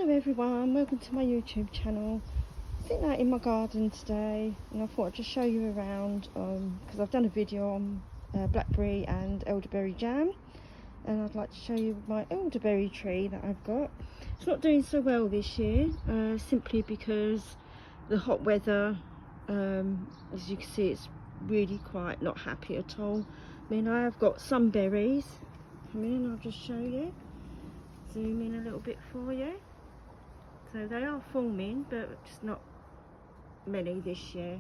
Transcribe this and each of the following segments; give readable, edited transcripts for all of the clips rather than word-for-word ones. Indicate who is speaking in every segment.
Speaker 1: Hello everyone, welcome to my YouTube channel. Sitting out in my garden today and I thought I'd just show you around because I've done a video on blackberry and elderberry jam, and I'd like to show you my elderberry tree that I've got. It's not doing so well this year, simply because the hot weather, as you can see, it's really quite not happy at all. I mean, I have got some berries. Come in, I'll just show you. Zoom in a little bit for you. So they are forming, but just not many this year.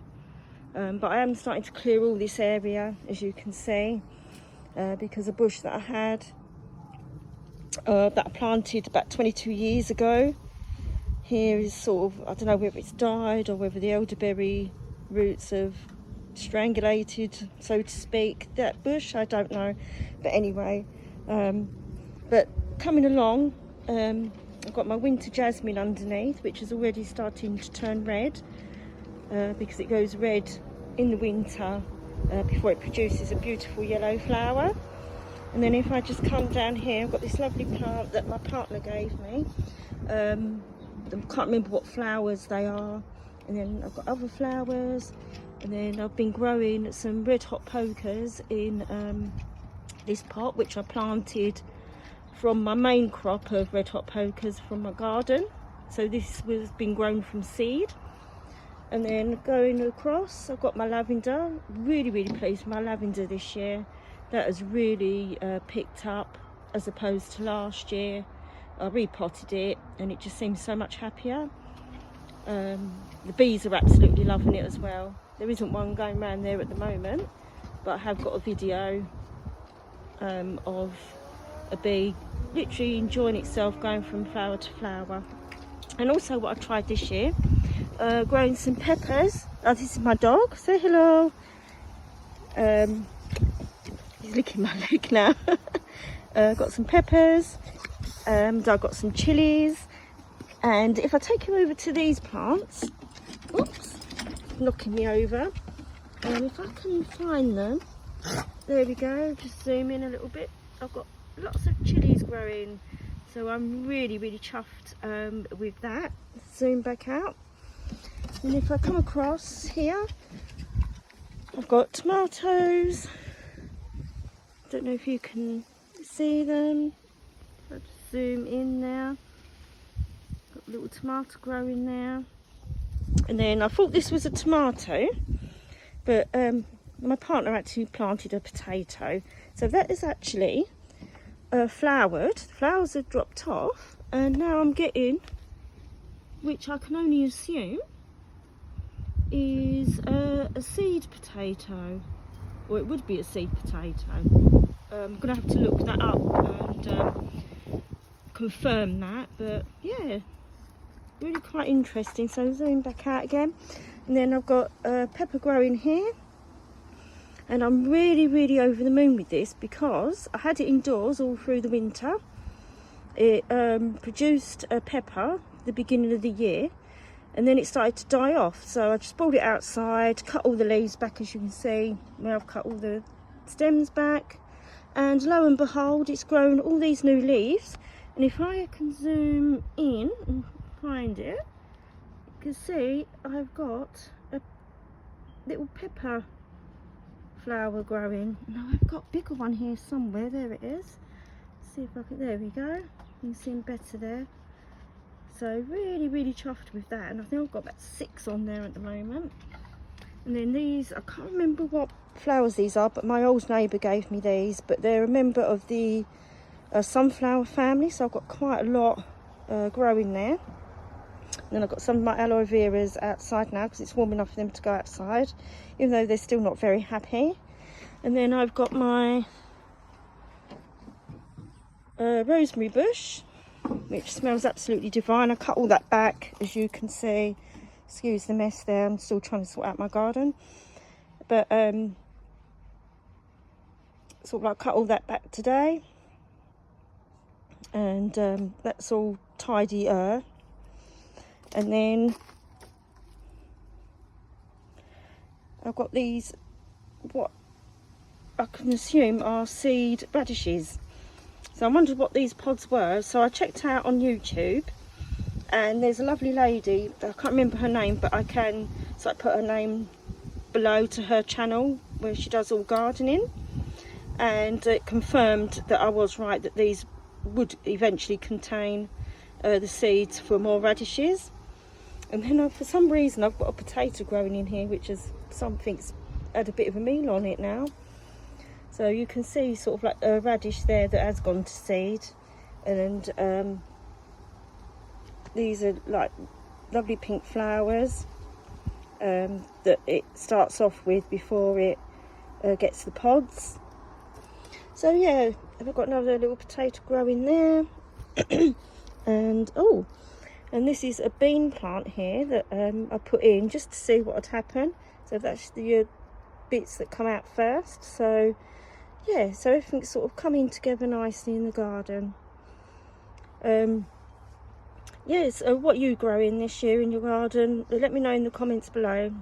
Speaker 1: But I am starting to clear all this area, as you can see, because a bush that I had, that I planted about 22 years ago, here is sort of, I don't know whether it's died or whether the elderberry roots have strangulated, so to speak, that bush, I don't know. But anyway, but coming along, I've got my winter jasmine underneath, which is already starting to turn red, because it goes red in the winter before it produces a beautiful yellow flower. And then if I just come down here, I've got this lovely plant that my partner gave me. I can't remember what flowers they are. And then I've got other flowers, and then I've been growing some red hot pokers in this pot, which I planted from my main crop of red hot pokers from my garden. So this was been grown from seed. And then going across, I've got my lavender. Really pleased with my lavender this year. That has really picked up as opposed to last year. I repotted it and it just seems so much happier. The bees are absolutely loving it as well. There isn't one going around there at the moment, but I have got a video of a bee literally enjoying itself, going from flower to flower. And also what I tried this year, growing some peppers. Oh, this is my dog, say hello. He's licking my leg now. Got some peppers, I've got some chilies. And if I take you over to these plants, oops, knocking me over, if I can find them, there we go, just zoom in a little bit. I've got lots of chilies growing, so I'm really chuffed with that. Zoom back out, and if I come across here, I've got tomatoes. Don't know if you can see them. I'll just zoom in now. Got a little tomato growing there, and then I thought this was a tomato, but my partner actually planted a potato, so that is actually flowered. The flowers have dropped off, and now I'm getting, which I can only assume is a seed potato, or it would be a seed potato. I'm gonna have to look that up and confirm that, but yeah, really quite interesting. So zoom back out again, and then I've got pepper growing here. And I'm really over the moon with this because I had it indoors all through the winter. It produced a pepper at the beginning of the year, and then it started to die off. So I just brought it outside, cut all the leaves back, as you can see. Now I've cut all the stems back, and lo and behold, it's grown all these new leaves. And if I can zoom in and find it, you can see I've got a little pepper flower growing. Now I've got a bigger one here somewhere. There it is. See if I can, there we go, you can see them better there. So really chuffed with that, and I think I've got about 6 on there at the moment. And then these, I can't remember what flowers these are, but my old neighbour gave me these, but they're a member of the sunflower family, so I've got quite a lot growing there. And then I've got some of my aloe veras outside now because it's warm enough for them to go outside, even though they're still not very happy. And then I've got my rosemary bush, which smells absolutely divine. I cut all that back, as you can see. Excuse the mess there, I'm still trying to sort out my garden. But sort of like cut all that back today. And that's all tidier. And then I've got these, what I can assume are seed radishes. So I wondered what these pods were, so I checked out on YouTube and there's a lovely lady, I can't remember her name, but I can put her name below to her channel where she does all gardening, and it confirmed that I was right, that these would eventually contain the seeds for more radishes. And then for some reason I've got a potato growing in here, which is something's had a bit of a meal on it now. So you can see sort of like a radish there that has gone to seed, and these are like lovely pink flowers that it starts off with before it gets the pods. So yeah, I've got another little potato growing there. And and this is a bean plant here that I put in just to see what would happen. So that's the bits that come out first. So yeah, so everything's sort of coming together nicely in the garden. Yes, what you grow in this year in your garden, let me know in the comments below.